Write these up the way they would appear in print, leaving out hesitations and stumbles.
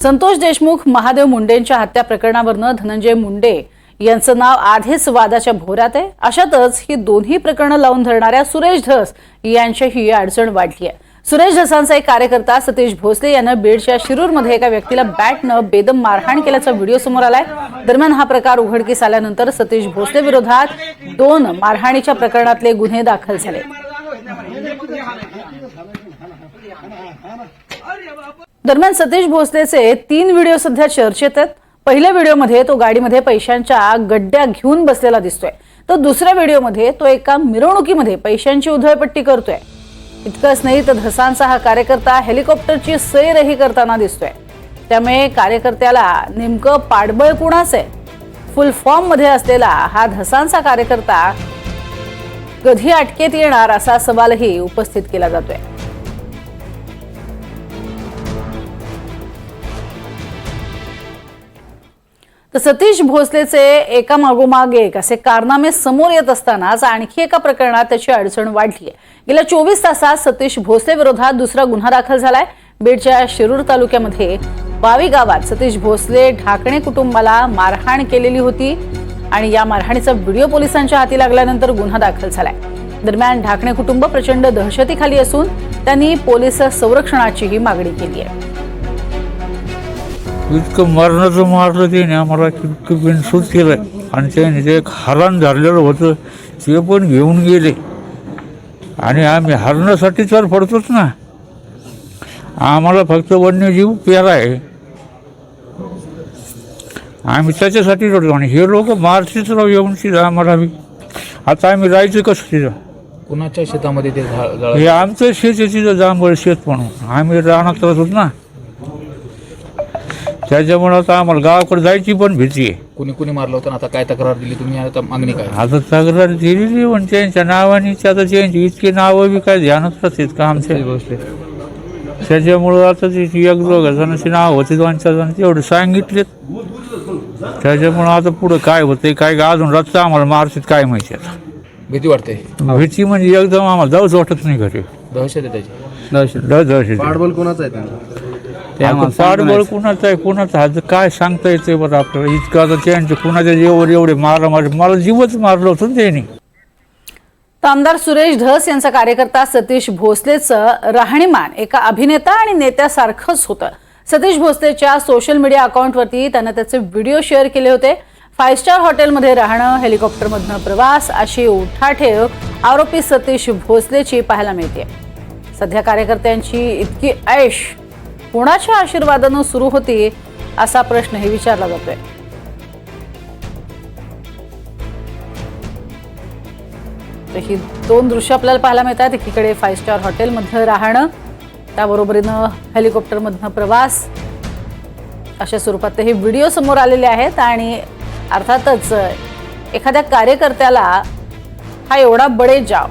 संतोष देशमुख महादेव मुंडेंच्या हत्या प्रकरणावरनं धनंजय मुंडे यांचं नाव आधीच वादाच्या भोवऱ्यात आहे। अशातच ही दोन्ही प्रकरणं लावून धरणाऱ्या सुरेश धस यांच्याही अडचण वाढली आहे। सुरेश धसांचा एक कार्यकर्ता सतीश भोसले यानं बीडच्या शिरूरमध्ये एका व्यक्तीला बॅटनं बेदम मारहाण केल्याचा व्हिडिओ समोर आलाय। दरम्यान हा प्रकार उघडकीस आल्यानंतर सतीश भोसले विरोधात 2 मारहाणीच्या प्रकरणातले गुन्हे दाखल झाले। दरम्यान सतीश भोसलेचे 3 व्हिडिओ सध्या चर्चेत आहेत। पहिल्या व्हिडिओमध्ये तो गाडीमध्ये पैशांच्या गड्ड्या घेऊन बसलेला दिसतोय, तर दुसऱ्या व्हिडिओमध्ये तो एका मिरवणुकीमध्ये पैशांची उधळपट्टी करतोय। इतकंच नाही तर धसांचा हा कार्यकर्ता हेलिकॉप्टरची सैरही करताना दिसतोय। त्यामुळे कार्यकर्त्याला नेमकं पाठबळ कुणाचं आहे? फुल फॉर्म मध्ये असलेला हा धसांचा कार्यकर्ता कधी अटकेत येणार असा सवालही उपस्थित केला जातोय। तर सतीश भोसलेचे एकामागोमाग एक असे कारनामे समोर येत असतानाच आणखी एका प्रकरणात त्याची अडचण वाढली आहे। गेल्या 24 तासात सतीश भोसले विरोधात दुसरा गुन्हा दाखल झालाय। बीडच्या शिरूर तालुक्यामध्ये वावी गावात सतीश भोसले ढाकणे कुटुंबाला मारहाण केलेली होती आणि या मारहाणीचा व्हिडिओ पोलिसांच्या हाती लागल्यानंतर गुन्हा दाखल झालाय। दरम्यान ढाकणे कुटुंब प्रचंड दहशतीखाली असून त्यांनी पोलीस संरक्षणाचीही मागणी केली आहे। इतकं मरणाचं मारलं त्याने आम्हाला, इतकं बिनसूट केलं आणि त्याने जे एक हरण धरलेलं होतं ते पण घेऊन गेले आणि आम्ही हरणासाठी तर पडतोच ना, आम्हाला फक्त वन्यजीव प्यारा आहे, आम्ही त्याच्यासाठी रडतो आणि हे लोक मारतीच राहू येऊन तिथं आम्हाला बी। आता आम्ही राहायचं कसं तिथं? कुणाच्या शेतामध्ये ते हे आमचं शेत आहे तिथं, जांभळ शेत म्हणून आम्ही राहणार होतो ना, त्याच्यामुळे आता आम्हाला गावाकडे जायची पण भीती आहे। कुणी कुणी मारलं होतं? आता काय तक्रार दिली तुम्ही? आता मागणी काय? आता तक्रार दिलेली पण त्यांच्या नावाने, आता त्यांची इतकी नावं बी काय ध्यानात राहतात का आमच्या? त्याच्यामुळं आता ती 1-2 जणांची नाव होती, 2-4 जण तेवढे सांगितलेत। त्याच्यामुळं आता पुढं काय होतंय काय अजून रस्ता आम्हाला मारतात काय माहिती। आता भीती वाटते? भीती म्हणजे एकदम आम्हाला जाऊच वाटत नाही घरी, दहशत आहे त्याची। दहशत पाठबळ कोणाचं आहे त्यांचं? पाठबळ कुणाचं आहे कुणाचं आहे काय सांगता येते बरं आपल्याला? इतकं आता त्यांच्या कुणाच्या जीवावर एवढे मला जीवच मारलं होतं त्यांनी। आमदार सुरेश धस यांचा कार्यकर्ता सतीश भोसलेचं राहणीमान एका अभिनेता आणि नेत्यासारखंच होतं। सतीश भोसलेच्या सोशल मीडिया अकाउंटवरती त्यानं त्याचे व्हिडिओ शेअर केले होते। 5 स्टार हॉटेलमध्ये राहणं, हेलिकॉप्टरमधनं प्रवास अशी उठाठेव आरोपी सतीश भोसलेची पाहायला मिळते। सध्या कार्यकर्त्यांची इतकी ऐश कोणाच्या आशीर्वादानं सुरू होती असा प्रश्नही विचारला जातोय। ही 2 दृश्य आपल्याला पाहायला मिळतात। एकीकडे 5 स्टार हॉटेलमध्ये राहणं, त्याबरोबरीनं हेलिकॉप्टरमधनं प्रवास अशा स्वरूपात हे व्हिडिओ समोर आलेले आहेत आणि अर्थातच एखाद्या कार्यकर्त्याला हा एवढा बडेजाव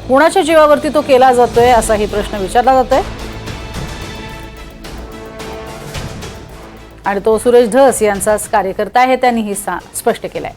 कोणाच्या जीवावरती तो केला जातोय असाही प्रश्न विचारला जातोय आणि तो सुरेश धस यांचाच कार्यकर्ता आहे, त्यांनीही स्पष्ट केलंय।